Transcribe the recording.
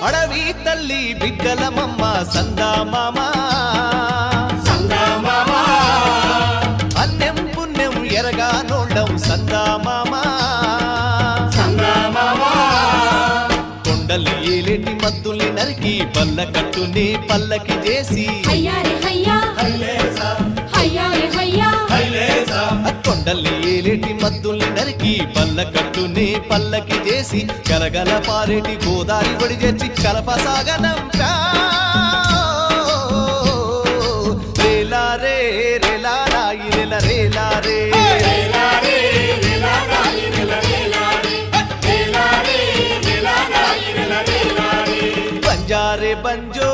అడవి తల్లి బిడ్డలమమ్మ సందా మామ అన్నెం పుణ్యం ఎరగా నోళ్ళం సందా మామ కొండలు ఏలేటి మద్దుల్ని నరికి పల్ల కట్టుని పల్లకి చేసి కొండల్ని ఏలేటి మద్దుల్ని నరికి పల్ల కట్టుని పల్లకి చేసి కలగల పారేటి గోదారి ఒడి చేర్చి కలపసాగనంపా రేలా రే రేలా రాయి రేల రేలా రే బంజారే బంజో